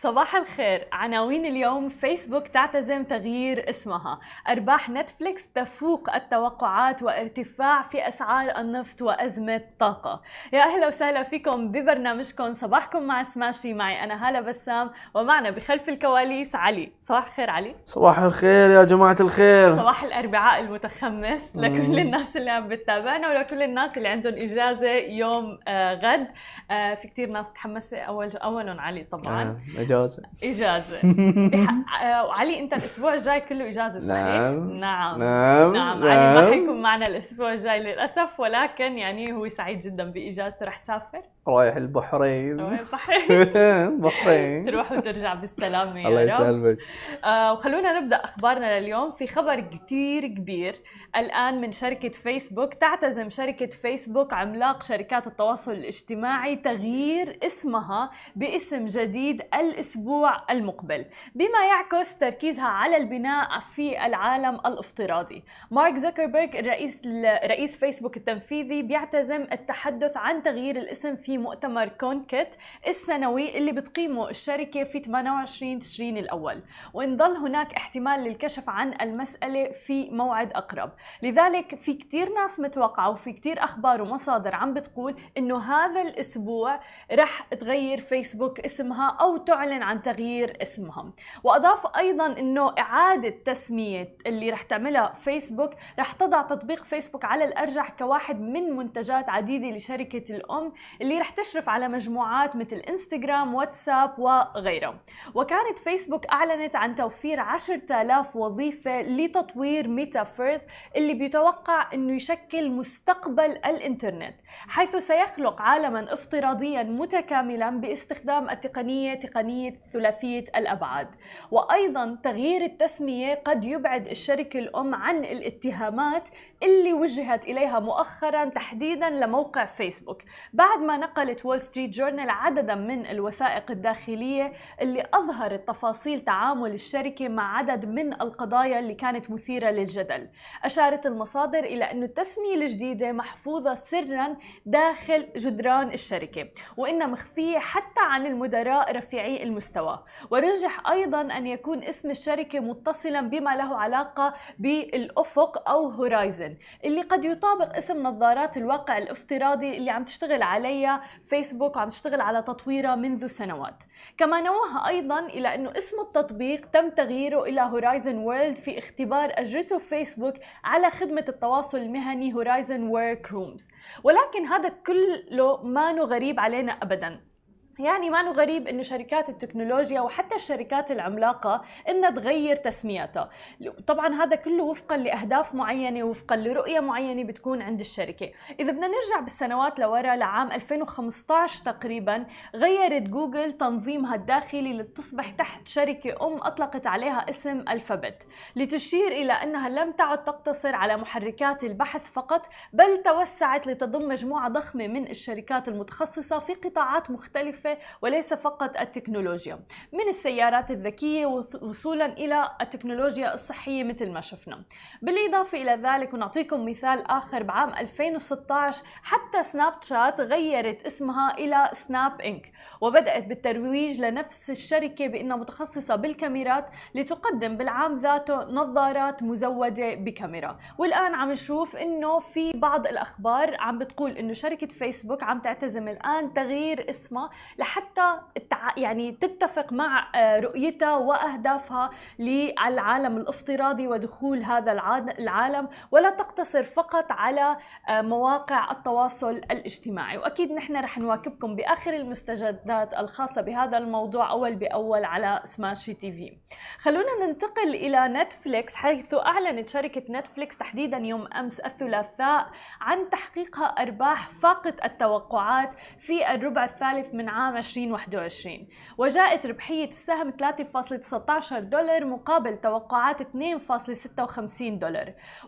صباح الخير. عناوين اليوم: فيسبوك تعتزم تغيير اسمها، أرباح نتفليكس تفوق التوقعات، وارتفاع في أسعار النفط، وأزمة طاقة. يا أهلا وسهلا فيكم ببرنامجكم صباحكم مع سماشي. معي أنا هالة بسام، ومعنا بخلف الكواليس علي. صباح الخير علي. صباح الخير يا جماعة الخير. صباح الأربعاء المتخمس لكل الناس اللي عم بتتابعنا، ولكل الناس اللي عندهم إجازة يوم غد. في كتير ناس متحمسة. أولهم علي طبعا. إجازة. علي أنت الأسبوع الجاي كله إجازة صحيح؟ نعم. علي ما حيكون معنا الأسبوع الجاي للأسف، ولكن يعني هو سعيد جدا بإجازته. رح تسافر؟ رايح البحرين. بحرين. تروح وترجع بالسلامة يا رب. الله يسلمك. وخلونا نبدأ أخبارنا لليوم في خبر كتير كبير الآن من شركة فيسبوك. تعتزم شركة فيسبوك عملاق شركات التواصل الاجتماعي تغيير اسمها باسم جديد الأسبوع المقبل، بما يعكس تركيزها على البناء في العالم الافتراضي. مارك زوكربيرج رئيس فيسبوك التنفيذي بيعتزم التحدث عن تغيير الاسم في مؤتمر كونكت السنوي اللي بتقيمه الشركة في 28 تشرين الأول، وإن ظل هناك احتمال للكشف عن المسألة في موعد أقرب. لذلك في كتير ناس متوقعة وفي كتير أخبار ومصادر عم بتقول إنه هذا الأسبوع رح تغير فيسبوك اسمها أو تعلن عن تغيير اسمها. وأضاف أيضا إنه إعادة تسمية اللي رح تعملها فيسبوك رح تضع تطبيق فيسبوك على الأرجح كواحد من منتجات عديدة لشركة الأم اللي رح تشرف على مجموعات مثل انستغرام، واتساب وغيرها. وكانت فيسبوك أعلنت عن توفير 10,000 وظيفة لتطوير ميتافيرس اللي بيتوقع أنه يشكل مستقبل الإنترنت، حيث سيخلق عالما افتراضيا متكاملا باستخدام تقنية ثلاثية الأبعاد. وأيضا تغيير التسمية قد يبعد الشركة الأم عن الاتهامات اللي وجهت إليها مؤخرا تحديدا لموقع فيسبوك، بعد ما نقلت وول ستريت جورنال عددا من الوثائق الداخلية اللي أظهرت تفاصيل تعامل الشركة مع عدد من القضايا اللي كانت مثيرة للجدل. أشارت المصادر إلى أن التسمية الجديدة محفوظة سرا داخل جدران الشركة، وإنها مخفية حتى عن المدراء رفيعي المستوى. ورجح أيضا أن يكون اسم الشركة متصلا بما له علاقة بالأفق أو هورايزن، اللي قد يطابق اسم نظارات الواقع الافتراضي اللي عم تشتغل عليها فيسبوك وعم تشتغل على تطويرها منذ سنوات. كما نوه أيضا إلى أنه اسم التطبيق تم تغييره إلى هورايزن وورلد في اختبار أجرته فيسبوك على خدمة التواصل المهني هورايزن ورك رومز. ولكن هذا كله ما غريب علينا أبدا. يعني ما غريب إنه شركات التكنولوجيا وحتى الشركات العملاقة إنها تغير تسمياتها. طبعا هذا كله وفقا لأهداف معينة، وفقا لرؤية معينة بتكون عند الشركة. إذا بدنا نرجع بالسنوات لورا لعام 2015 تقريبا، غيرت جوجل تنظيمها الداخلي لتصبح تحت شركة أم أطلقت عليها اسم الفابت، لتشير إلى أنها لم تعد تقتصر على محركات البحث فقط، بل توسعت لتضم مجموعة ضخمة من الشركات المتخصصة في قطاعات مختلفة وليس فقط التكنولوجيا، من السيارات الذكية وصولا إلى التكنولوجيا الصحية مثل ما شفنا. بالإضافة إلى ذلك، ونعطيكم مثال آخر، بعام 2016 حتى سناب شات غيرت اسمها إلى سناب إنك، وبدأت بالترويج لنفس الشركة بأنها متخصصة بالكاميرات، لتقدم بالعام ذاته نظارات مزودة بكاميرا. والآن عم نشوف إنه في بعض الأخبار عم بتقول إنه شركة فيسبوك عم تعتزم الآن تغيير اسمها لحتى يعني تتفق مع رؤيتها وأهدافها للعالم الافتراضي ودخول هذا العالم، ولا تقتصر فقط على مواقع التواصل الاجتماعي. وأكيد نحن رح نواكبكم بآخر المستجدات الخاصة بهذا الموضوع أول بأول على سماشي تي في. خلونا ننتقل إلى نتفليكس، حيث أعلنت شركة نتفليكس تحديدا يوم أمس الثلاثاء عن تحقيقها أرباح فاقت التوقعات في الربع الثالث من عام 2021، وجاءت ربحية السهم $3.19 مقابل توقعات $2.56،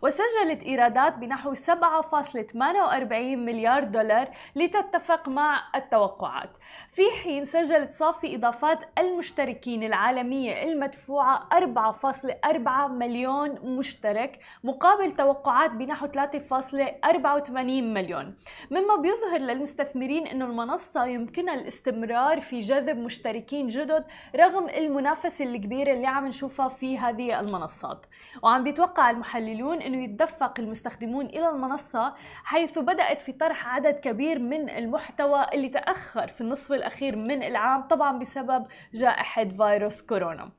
وسجلت إيرادات بنحو $7.48 مليار لتتفق مع التوقعات، في حين سجلت صافي إضافات المشتركين العالمية المدفوعة 4.4 مليون مشترك مقابل توقعات بنحو 3.84 مليون، مما بيظهر للمستثمرين أن المنصة يمكنها الاستمرار في جذب مشتركين جدد رغم المنافسة الكبيرة اللي عم نشوفها في هذه المنصات. وعم بيتوقع المحللون أنه يتدفق المستخدمون إلى المنصة، حيث بدأت في طرح عدد كبير من المحتوى اللي تأخر في النصف الأخير من العام طبعا بسبب جائحة فيروس كورونا.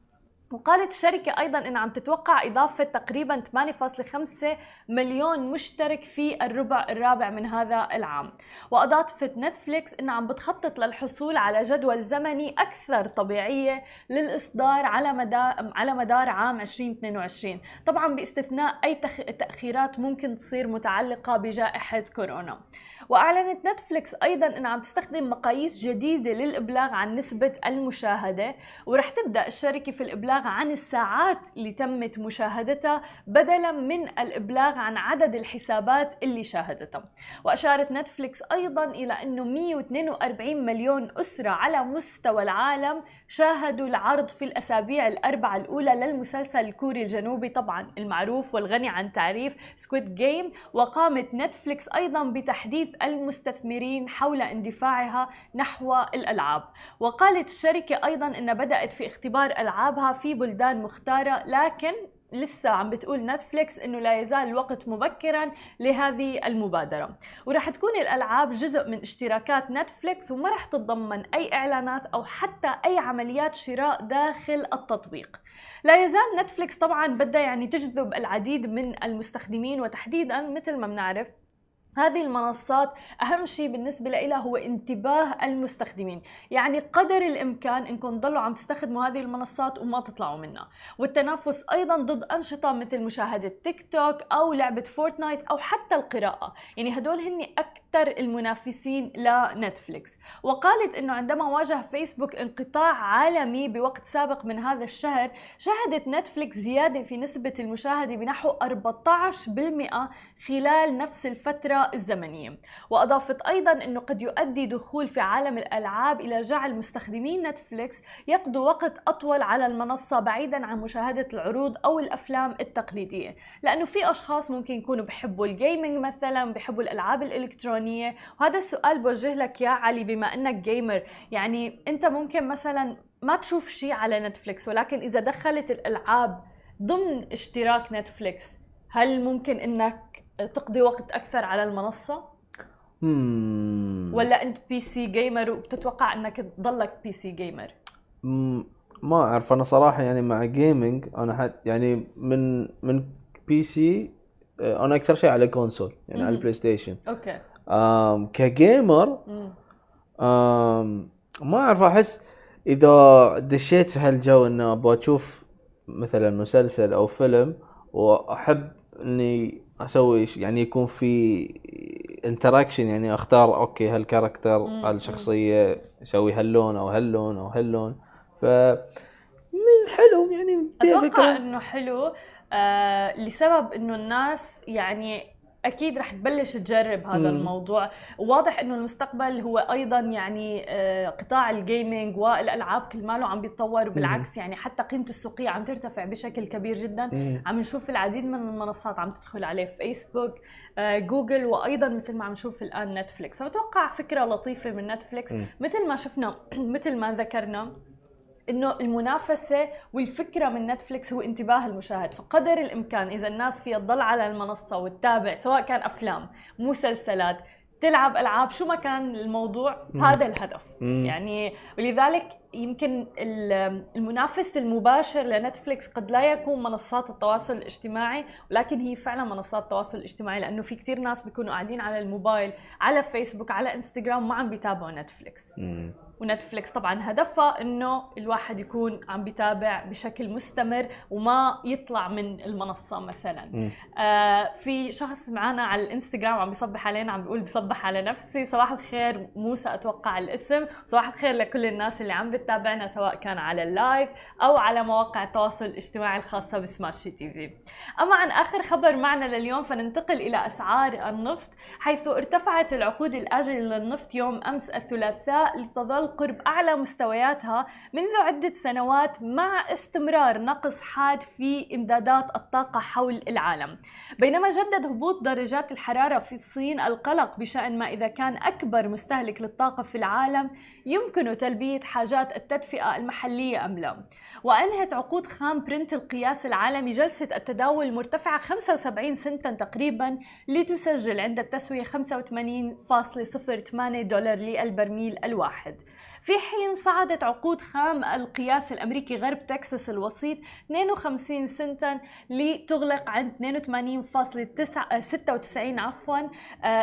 وقالت الشركة أيضاً أنها عم تتوقع إضافة تقريباً 8.5 مليون مشترك في الربع الرابع من هذا العام. وأضافت نتفليكس أنها عم بتخطط للحصول على جدول زمني أكثر طبيعية للإصدار على مدار عام 2022، طبعاً باستثناء أي تأخيرات ممكن تصير متعلقة بجائحة كورونا. وأعلنت نتفليكس أيضاً أنها عم تستخدم مقاييس جديدة للإبلاغ عن نسبة المشاهدة، ورح تبدأ الشركة في الإبلاغ عن الساعات اللي تمت مشاهدتها بدلاً من الإبلاغ عن عدد الحسابات اللي شاهدتها. وأشارت نتفليكس أيضاً إلى أنه 142 مليون أسرة على مستوى العالم شاهدوا العرض في الأسابيع الأربعة الأولى للمسلسل الكوري الجنوبي طبعاً المعروف والغني عن تعريف سكويد جيم. وقامت نتفليكس أيضاً بتحديث المستثمرين حول اندفاعها نحو الألعاب. وقالت الشركة أيضاً أنها بدأت في اختبار ألعابها في بلدان مختارة، لكن لسه عم بتقول نتفليكس انه لا يزال الوقت مبكرا لهذه المبادرة. ورح تكون الألعاب جزء من اشتراكات نتفليكس، وما رح تتضمن اي اعلانات او حتى اي عمليات شراء داخل التطبيق. لا يزال نتفليكس طبعا بدها يعني تجذب العديد من المستخدمين، وتحديدا مثل ما بنعرف هذه المنصات أهم شيء بالنسبة لها هو انتباه المستخدمين، يعني قدر الإمكان إنكم تضلوا عم تستخدموا هذه المنصات وما تطلعوا منها. والتنافس أيضا ضد أنشطة مثل مشاهدة تيك توك أو لعبة فورتنايت أو حتى القراءة، يعني هدول هن أكثر المنافسين لنتفليكس. وقالت إنه عندما واجه فيسبوك انقطاع عالمي بوقت سابق من هذا الشهر، شهدت نتفليكس زيادة في نسبة المشاهدة بنحو 14% خلال نفس الفترة الزمنية. وأضافت أيضاً أنه قد يؤدي دخول في عالم الألعاب إلى جعل مستخدمين نتفليكس يقضوا وقت أطول على المنصة بعيداً عن مشاهدة العروض أو الأفلام التقليدية، لأنه في أشخاص ممكن يكونوا بحبوا الجيمينج مثلاً، بحبوا الألعاب الإلكترونية. وهذا السؤال بوجه لك يا علي، بما أنك جيمر، يعني أنت ممكن مثلاً ما تشوف شيء على نتفليكس، ولكن إذا دخلت الألعاب ضمن اشتراك نتفليكس هل ممكن أنك تقضي وقت أكثر على المنصة؟ ولا أنت بي سي جيمر وبتتوقع أنك تضلك بي سي جيمر؟ ما أعرف أنا صراحة، يعني مع جيمينج أنا يعني من بي سي أنا أكثر شيء على كونسول، يعني على البلاي ستيشن. أوكي. كجيمر ما أعرف، أحس إذا دشيت في هالجو إنه أبغى أشوف مثلا مسلسل أو فيلم وأحب إني اسوي يعني يكون في انتراكشن، يعني اختار اوكي هالكاركتر هالشخصيه اسوي هاللون او هاللون او هاللون، ف حلو يعني. اتوقع انه حلو لسبب انه الناس يعني اكيد رح تبلش تجرب هذا الموضوع. واضح انه المستقبل هو ايضا يعني قطاع الجيمنج والالعاب كل ماله عم بيتطور، وبالعكس يعني حتى قيمته السوقيه عم ترتفع بشكل كبير جدا. عم نشوف العديد من المنصات عم تدخل عليه، فيسبوك، جوجل، وايضا مثل ما عم نشوف الان نتفليكس. فبتوقع فكره لطيفه من نتفليكس، مثل ما شفنا مثل ما ذكرنا انه المنافسه والفكره من نتفليكس هو انتباه المشاهد. فقدر الامكان اذا الناس فيها تضل على المنصه وتتابع، سواء كان افلام، مسلسلات، تلعب العاب، شو ما كان الموضوع، هذا الهدف. يعني ولذلك يمكن المنافس المباشر لنتفليكس قد لا يكون منصات التواصل الاجتماعي، ولكن هي فعلا منصات التواصل الاجتماعي، لانه في كتير ناس بيكونوا قاعدين على الموبايل، على فيسبوك، على انستغرام، ما عم بيتابعوا نتفليكس. ونتفليكس طبعا هدفها انه الواحد يكون عم بيتابع بشكل مستمر وما يطلع من المنصة مثلا. في شخص معنا على الانستغرام عم بيصبح علينا، عم بيقول بصبح على نفسي. صباح الخير موسى اتوقع الاسم، صباح الخير لكل الناس اللي عم بتتابعنا سواء كان على اللايف أو على مواقع التواصل الاجتماعي الخاصة بسماشي تي في. أما عن آخر خبر معنا لليوم فننتقل إلى أسعار النفط، حيث ارتفعت العقود الآجلة للنفط يوم أمس الثلاثاء لتظل قرب أعلى مستوياتها منذ عدة سنوات، مع استمرار نقص حاد في إمدادات الطاقة حول العالم. بينما جدد هبوط درجات الحرارة في الصين القلق بشأن ما إذا كان أكبر مستهلك للطاقة في العالم يمكن تلبية حاجات التدفئة المحلية أم لا. وأنهت عقود خام برنت القياس العالمي جلسة التداول مرتفعة 75 سنتا تقريبا، لتسجل عند التسوية 85.08 دولار للبرميل الواحد. في حين صعدت عقود خام القياس الأمريكي غرب تكساس الوسيط 52 سنتا لتغلق عند 82.96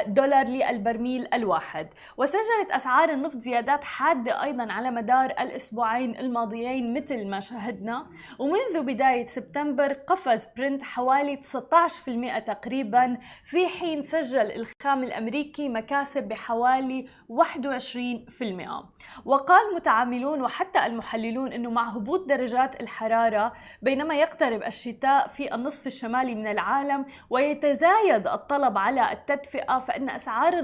دولار للبرميل الواحد. وسجلت أسعار النفط زيادات حادة أيضا على مدار الأسبوعين الماضيين مثل ما شاهدنا، ومنذ بداية سبتمبر قفز برنت حوالي 19% تقريبا، في حين سجل الخام الأمريكي مكاسب بحوالي 21%. وقال متعاملون وحتى المحللون أنه مع هبوط درجات الحرارة بينما يقترب الشتاء في النصف الشمالي من العالم ويتزايد الطلب على التدفئة، فإن أسعار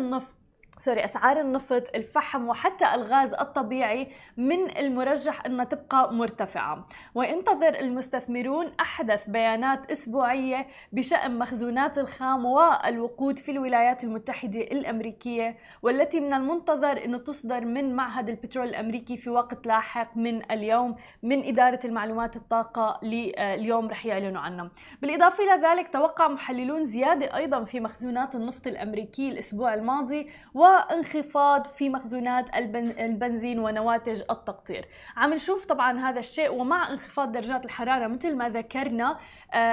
النفط الفحم وحتى الغاز الطبيعي من المرجح أنها تبقى مرتفعة. وينتظر المستثمرون أحدث بيانات أسبوعية بشأن مخزونات الخام والوقود في الولايات المتحدة الأمريكية، والتي من المنتظر أن تصدر من معهد البترول الأمريكي في وقت لاحق من اليوم من إدارة المعلومات الطاقة. اليوم رح يعلنوا عنها. بالإضافة إلى ذلك توقع محللون زيادة أيضا في مخزونات النفط الأمريكي الأسبوع الماضي، وانخفاض في مخزونات البنزين ونواتج التقطير. عم نشوف طبعا هذا الشيء، ومع انخفاض درجات الحرارة مثل ما ذكرنا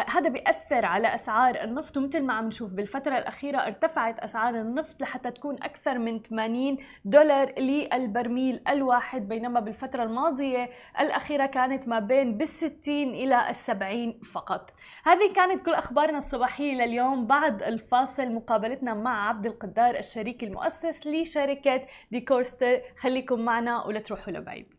هذا بيأثر على أسعار النفط. ومثل ما عم نشوف بالفترة الأخيرة ارتفعت أسعار النفط لحتى تكون أكثر من 80 دولار للبرميل الواحد، بينما بالفترة الماضية الأخيرة كانت ما بين بال60 إلى ال70 فقط. هذه كانت كل أخبارنا الصباحية لليوم. بعد الفاصل مقابلتنا مع عبد القدار الشريك المؤسس لشركة ديكورستر. خليكم معنا ولا تروحوا لبعيد.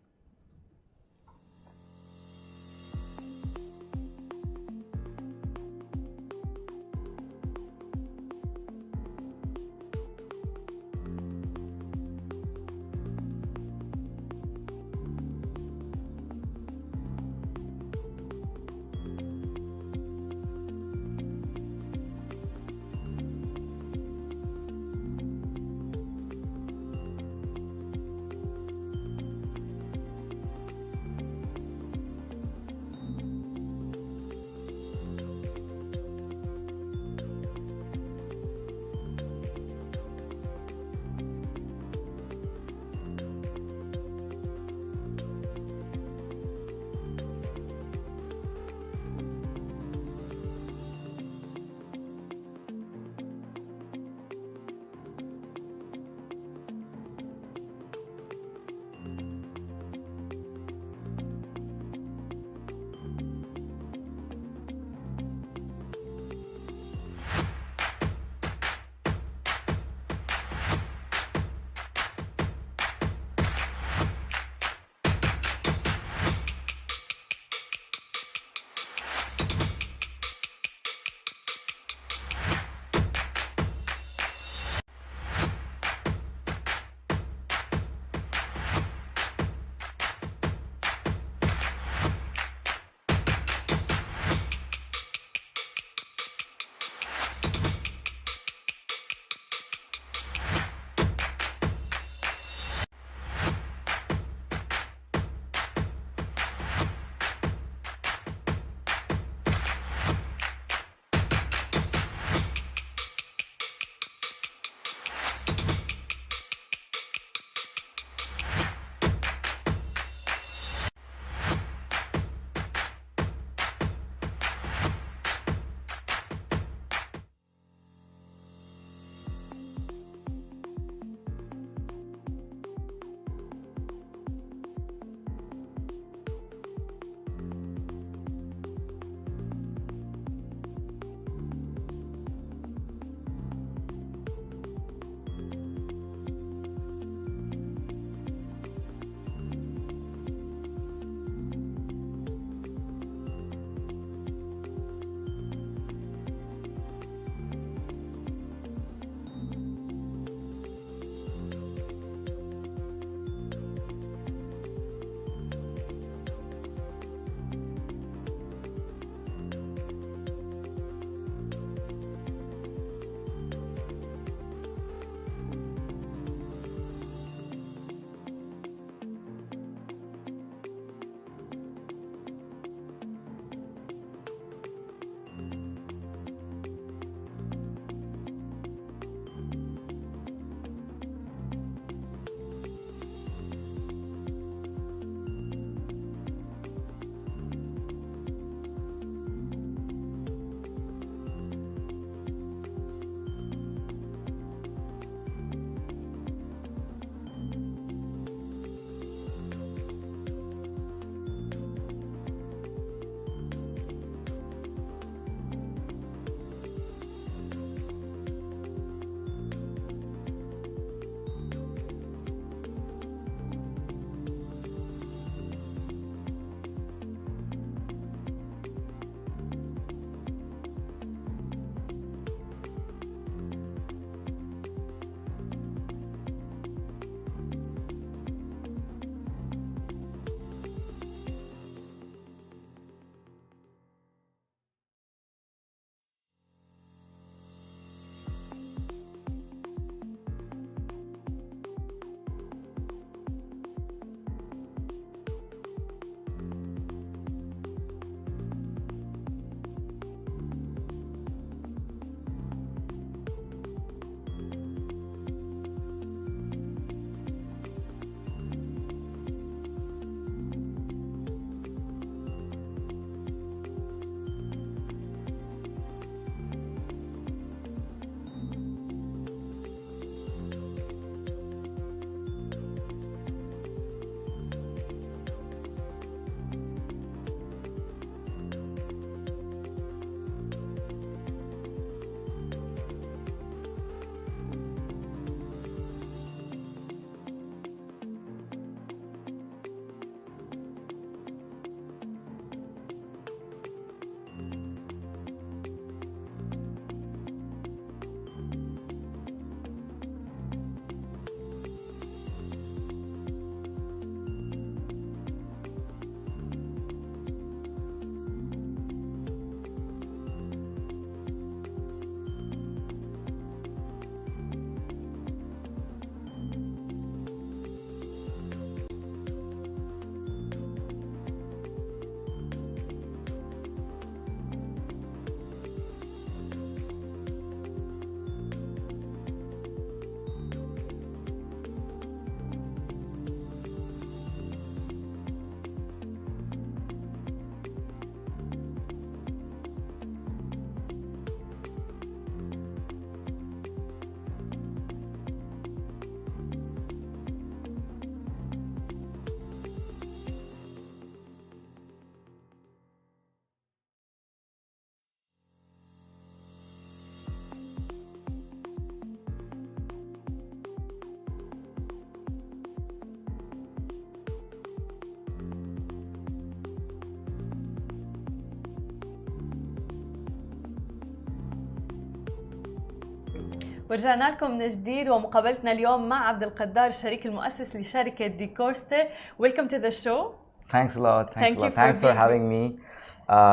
ورجعنا لكم من جديد ومقابلتنا اليوم مع عبد القدار الشريك المؤسس لشركة ديكورستي. Welcome to the show. Thanks a lot. Thanks for having me.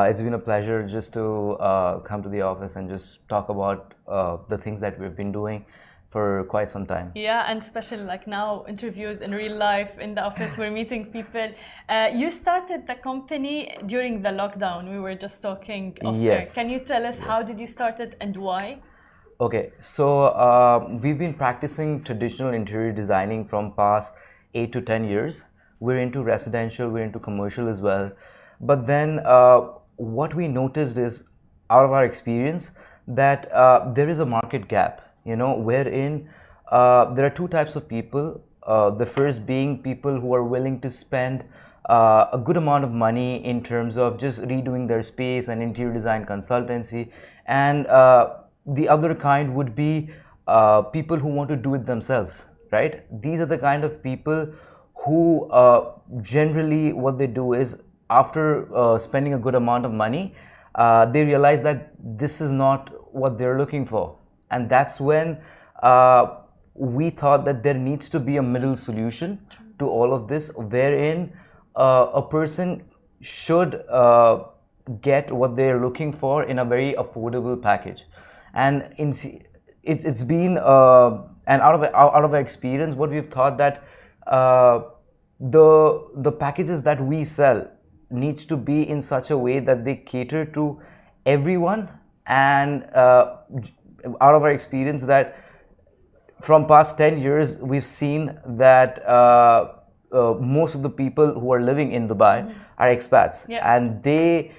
It's been a pleasure just to come to the office and just talk about the things that we've been doing for quite some time. Yeah, and especially like now, interviews in real life, in the office, we're meeting people. You started the company during the lockdown. We were just talking off air. Can you tell us how did you start it and why? Okay, so we've been practicing traditional interior designing from past 8 to 10 years. We're into residential, we're into commercial as well. But then what we noticed is, out of our experience, that there is a market gap, you know, wherein there are two types of people. The first being people who are willing to spend a good amount of money in terms of just redoing their space and interior design consultancy. And the other kind would be people who want to do it themselves, right? These are the kind of people who generally what they do is, after spending a good amount of money, they realize that this is not what they're looking for. And that's when we thought that there needs to be a middle solution to all of this, wherein a person should get what they're looking for in a very affordable package. And it's been and out of our experience, what we've thought that the packages that we sell needs to be in such a way that they cater to everyone. And out of our experience, that from past 10 years, we've seen that most of the people who are living in Dubai are expats, and they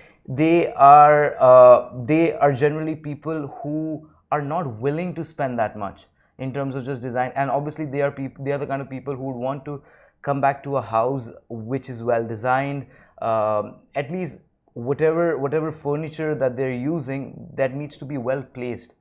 are generally people who are not willing to spend that much in terms of just design. And obviously they are the kind of people who would want to come back to a house which is well designed, at least whatever furniture that they're using, that needs to be well placed.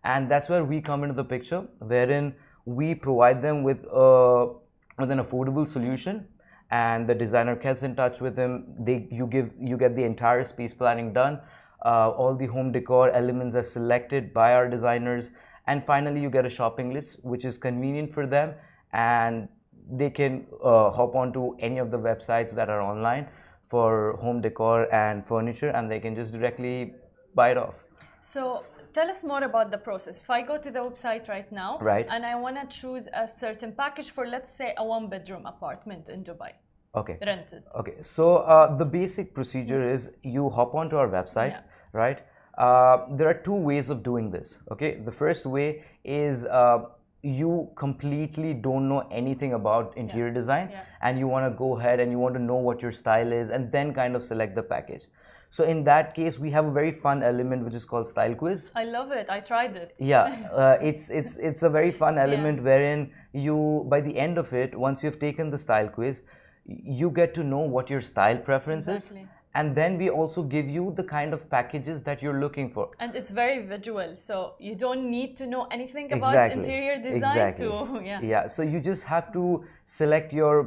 And that's where we come into the picture, wherein we provide them with an affordable solution, and the designer gets in touch with them. You get the entire space planning done. All the home decor elements are selected by our designers, and finally you get a shopping list which is convenient for them, and they can hop onto any of the websites that are online for home decor and furniture, and they can just directly buy it off. So tell us more about the process. If I go to the website right now, and I want to choose a certain package for, let's say, a one-bedroom apartment in Dubai. Okay. Rented. Okay. So the basic procedure is you hop onto our website, right? There are two ways of doing this. Okay. The first way is you completely don't know anything about interior design, and you want to go ahead and you want to know what your style is, and then kind of select the package. So in that case, we have a very fun element which is called style quiz. I love it. I tried it. Yeah, it's a very fun element wherein you, by the end of it, once you've taken the style quiz, you get to know what your style preference is. And then we also give you the kind of packages that you're looking for. And it's very visual, so you don't need to know anything about interior design Yeah, so you just have to select your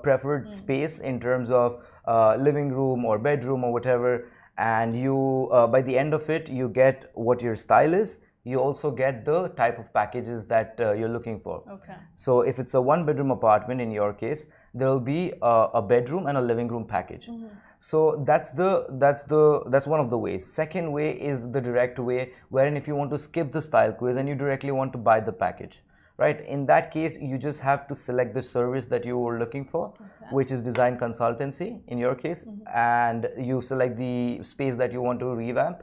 preferred space in terms of living room or bedroom or whatever, and you by the end of it, you get what your style is. You also get the type of packages that you're looking for. Okay. So if it's a one-bedroom apartment, in your case, there will be a bedroom and a living room package. So that's one of the ways. Second way is the direct way, wherein if you want to skip the style quiz and you directly want to buy the package, right? In that case, you just have to select the service that you were looking for, which is design consultancy in your case, and you select the space that you want to revamp.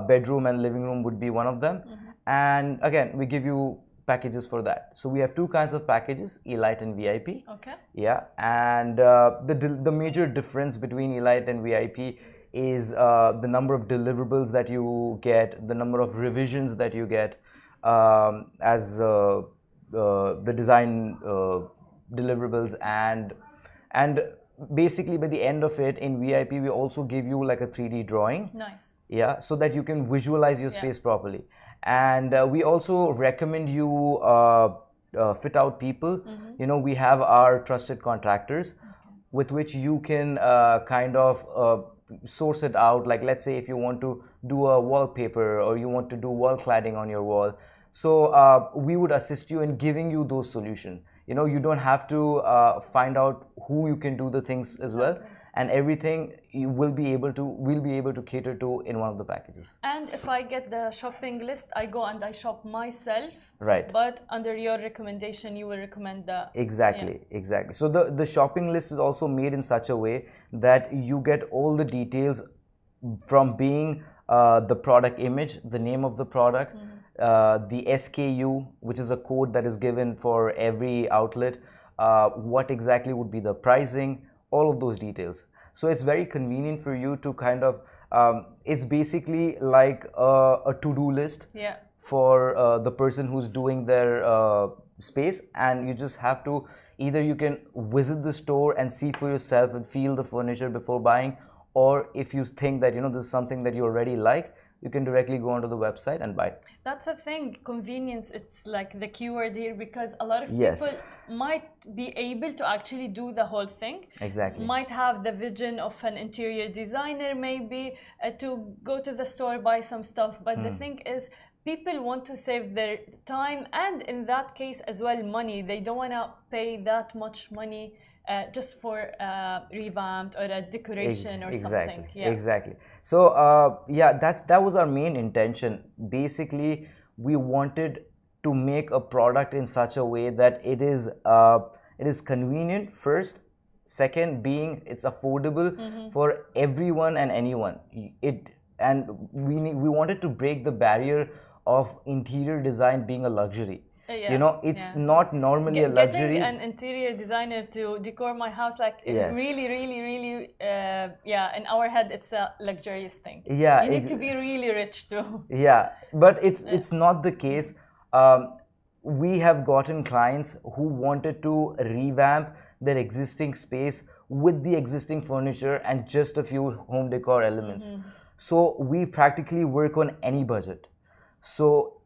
Bedroom and living room would be one of them, and again, we give you packages for that. So we have two kinds of packages, Elite and VIP. Okay. Yeah, and the major difference between Elite and VIP is the number of deliverables that you get, the number of revisions that you get as the design deliverables, and basically by the end of it, in VIP we also give you like a 3D drawing. Nice. Yeah, so that you can visualize your space properly. And we also recommend you fit out people. You know, we have our trusted contractors with which you can kind of source it out. Like, let's say if you want to do a wallpaper or you want to do wall cladding on your wall, So we would assist you in giving you those solutions. You know, you don't have to find out who you can do the things as well, and everything you will be able to cater to in one of the packages. And if I get the shopping list, I go and I shop myself. Right. But under your recommendation, you will recommend the... Exactly. So the shopping list is also made in such a way that you get all the details from being the product image, the name of the product, the SKU, which is a code that is given for every outlet, what exactly would be the pricing, all of those details. So it's very convenient for you to kind of, it's basically like a to-do list for the person who's doing their space, and you just have to, either you can visit the store and see for yourself and feel the furniture before buying, or if you think that, you know, this is something that you already like, you can directly go onto the website and buy. That's a thing. Convenience, it's like the keyword here, because a lot of people might be able to actually do the whole thing. Exactly. Might have the vision of an interior designer, maybe to go to the store, buy some stuff. But the thing is, people want to save their time, and in that case as well, money. They don't want to pay that much money just for revamped or a decoration or something. Exactly. So that was our main intention. Basically, we wanted to make a product in such a way that it is convenient first, second being it's affordable for everyone and anyone. We wanted to break the barrier of interior design being a luxury. You know, it's not normally a luxury. Getting an interior designer to decor my house, like really, in our head, it's a luxurious thing. Yeah, you need to be really rich too. Yeah, but it's not the case. We have gotten clients who wanted to revamp their existing space with the existing furniture and just a few home decor elements. So we practically work on any budget. So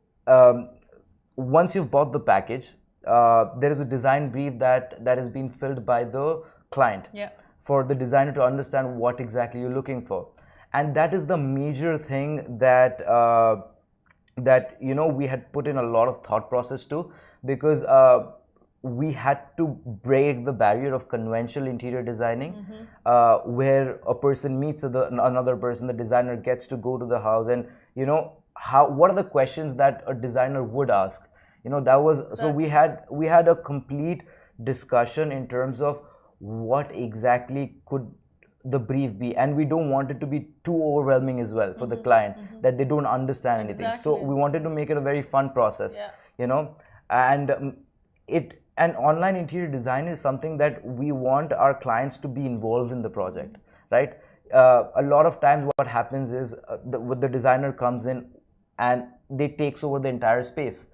once you've bought the package, there is a design brief that has been filled by the client for the designer to understand what exactly you're looking for, and that is the major thing that that, you know, we had put in a lot of thought process to, because we had to break the barrier of conventional interior designing, where a person meets another person, the designer gets to go to the house, and you know, what are the questions that a designer would ask. You know, that was so we had a complete discussion in terms of what exactly could the brief be, and we don't want it to be too overwhelming as well for the client, that they don't understand anything. So we wanted to make it a very fun process, you know, and an online interior design is something that we want our clients to be involved in the project, right? A lot of times what happens is the designer comes in and they takes over the entire space,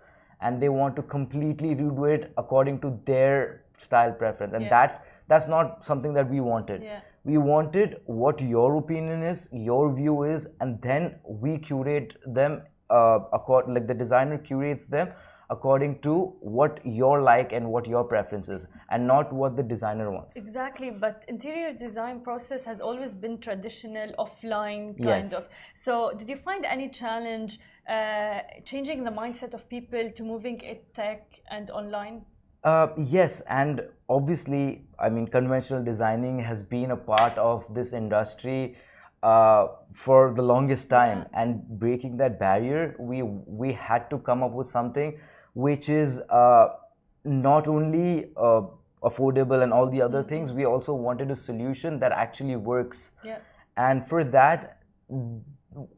and they want to completely redo it according to their style preference, and that's not something that we wanted. We wanted what your opinion is, your view is, and then we curate them like the designer curates them according to what you're like and what your preference is, and not what the designer wants. Exactly, but interior design process has always been traditional, offline kind of. So did you find any challenge changing the mindset of people to moving it tech and online? Yes, and obviously, I mean, conventional designing has been a part of this industry for the longest time, and breaking that barrier, we had to come up with something which is not only affordable and all the other things. We also wanted a solution that actually works. And for that,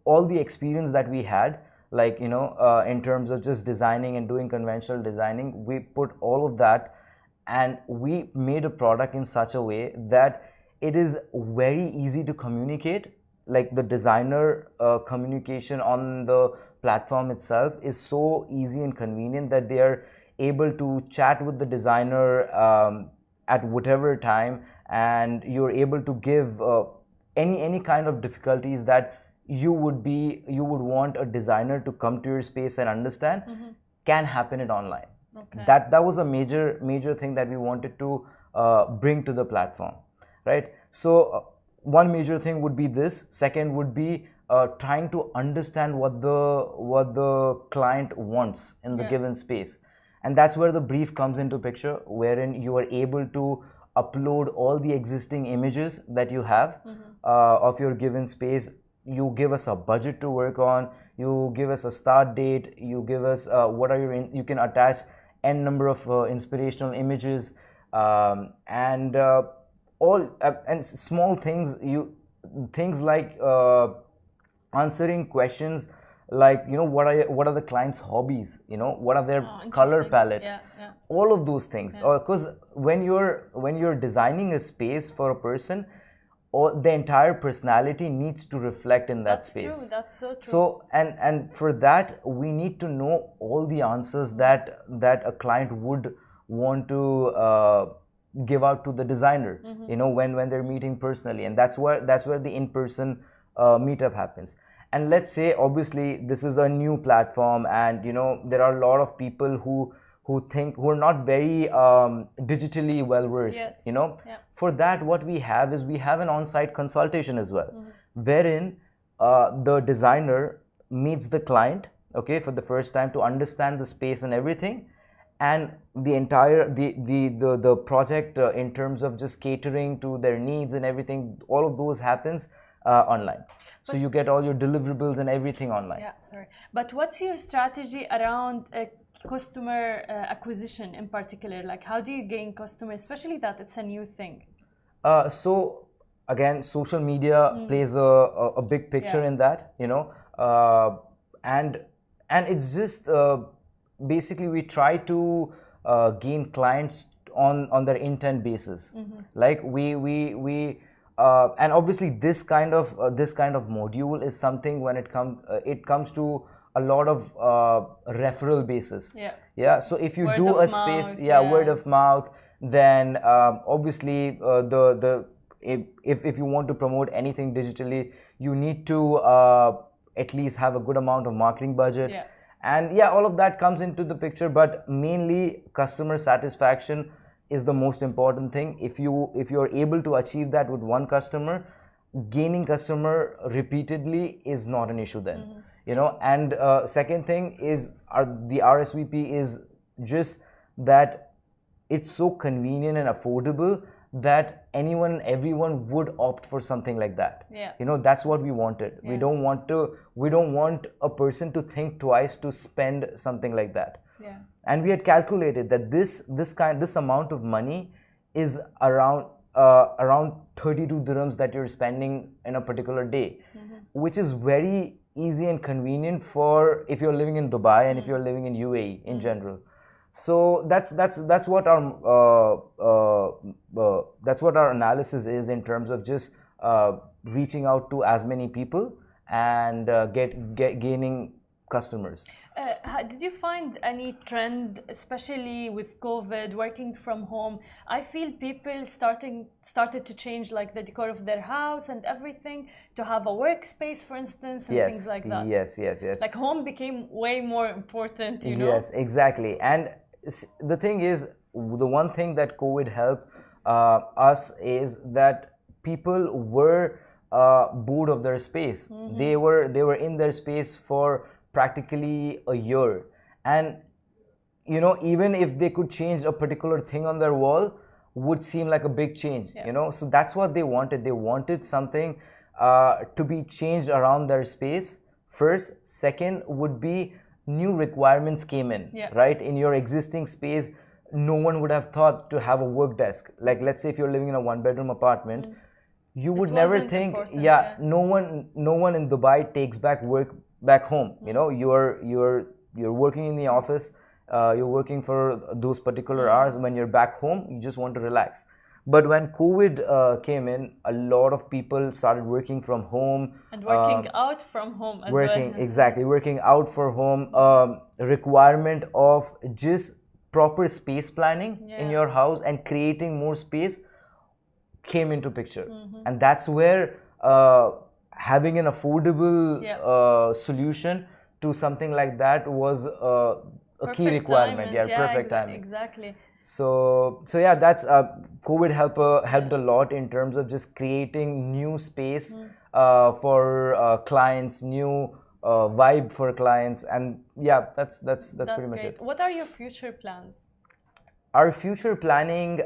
all the experience that we had, like, you know, in terms of just designing and doing conventional designing, we put all of that and we made a product in such a way that it is very easy to communicate. Like the designer communication on the platform itself is so easy and convenient that they are able to chat with the designer at whatever time, and you're able to give any kind of difficulties that you would want a designer to come to your space and understand can happen it online. That was a major thing that we wanted to bring to the platform, right? So one major thing would be this. Second would be trying to understand what the client wants in the given space. And that's where the brief comes into picture, wherein you are able to upload all the existing images that you have of your given space. You give us a budget to work on, you give us a start date, you give us what are your you can attach n number of inspirational images, and all and small things, things like answering questions like, you know, what are the client's hobbies, you know, what are their color palette, all of those things. Because when you're designing a space for a person, the entire personality needs to reflect in that space. That's true. That's so true. So and for that we need to know all the answers that a client would want to give out to the designer, you know, when they're meeting personally. And that's where the in-person meetup happens. And let's say, obviously, this is a new platform, and you know, there are a lot of people who are not very digitally well versed. You know, for that, what we have is we have an on-site consultation as well, wherein the designer meets the client, okay, for the first time to understand the space and everything, and the entire the project in terms of just catering to their needs and everything, all of those happens online. So you get all your deliverables and everything online. Yeah, sorry. But what's your strategy around customer acquisition in particular? Like, how do you gain customers, especially that it's a new thing? So again, social media plays a big picture in that, you know, and it's just basically we try to gain clients on their intent basis. Like we and obviously this kind of module is something when it comes to a lot of referral basis. So if you do a space, word of mouth, then obviously if you want to promote anything digitally, you need to at least have a good amount of marketing budget. And all of that comes into the picture, but mainly customer satisfaction is the most important thing. If you're able to achieve that with one customer, gaining customer repeatedly is not an issue then. You know, and second thing is the RSVP is just that it's so convenient and affordable that everyone would opt for something like that. You know, that's what we wanted. We don't want a person to think twice to spend something like that. And we had calculated that this amount of money is around 32 dirhams that you're spending in a particular day, which is very easy and convenient for if you're living in Dubai and if you're living in UAE in general. So that's what our analysis is in terms of just reaching out to as many people and gaining customers. Did you find any trend, especially with COVID, working from home? I feel people started to change like the decor of their house and everything to have a workspace, for instance, and things like that. Yes. Like home became way more important, you know? Yes, exactly. And the thing is, the one thing that COVID helped us is that people were bored of their space. They were in their space for practically a year, and you know, even if they could change a particular thing on their wall, would seem like a big change. You know, so that's what they wanted. They wanted something to be changed around their space first. Second would be new requirements came in, right? In your existing space, no one would have thought to have a work desk. Like, let's say if you're living in a one-bedroom apartment, you would never think, no one in Dubai takes work back home. You know, you're working in the office, you're working for those particular hours. When you're back home, you just want to relax. But when COVID came in, a lot of people started working from home and working out from home as well. Exactly, working out for home. Requirement of just proper space planning in your house and creating more space came into picture. And that's where having an affordable solution to something like that was a key requirement. Perfect timing. Exactly. So that's COVID helped a lot in terms of just creating new space for clients, new vibe for clients, and yeah, that's pretty much great. it. What are your future plans? Our future planning,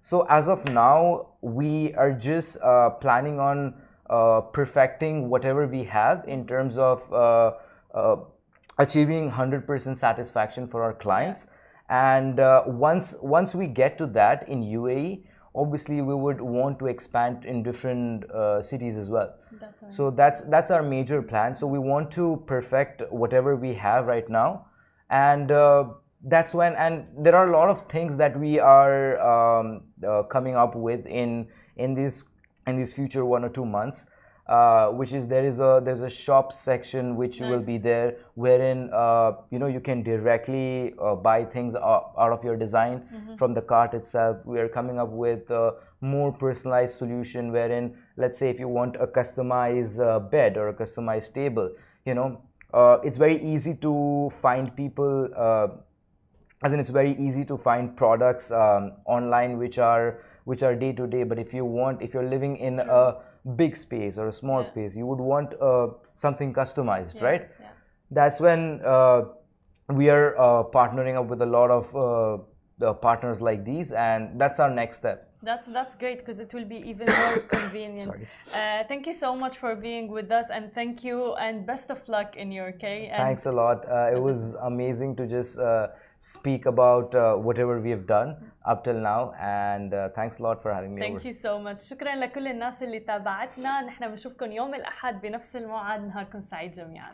so as of now, we are just planning on perfecting whatever we have in terms of achieving 100% satisfaction for our clients. And once we get to that in UAE, obviously we would want to expand in different cities as well. So that's our major plan. So we want to perfect whatever we have right now, and that's when, and there are a lot of things that we are coming up with in these future 1 or 2 months, which is there's a shop section which will be there, wherein you can directly buy things out of your design from the cart itself. We are coming up with a more personalized solution, wherein, let's say, if you want a customized bed or a customized table, it's very easy to find people, as in it's very easy to find products online which are day to day. But if you're living in a big space or a small space, you would want something customized, right? That's when we are partnering up with a lot of partners like these, and that's our next step. That's great, because it will be even more convenient. Sorry. Thank you so much for being with us, and thank you, and best of luck in your K. Thanks a lot. It was amazing to just speak about whatever we have done up till now, and thanks a lot for having me. Thank you so much. شكرا لكل الناس اللي تابعتنا. نحن بنشوفكم يوم الأحد بنفس الموعد. نهاركم سعيد جميعا.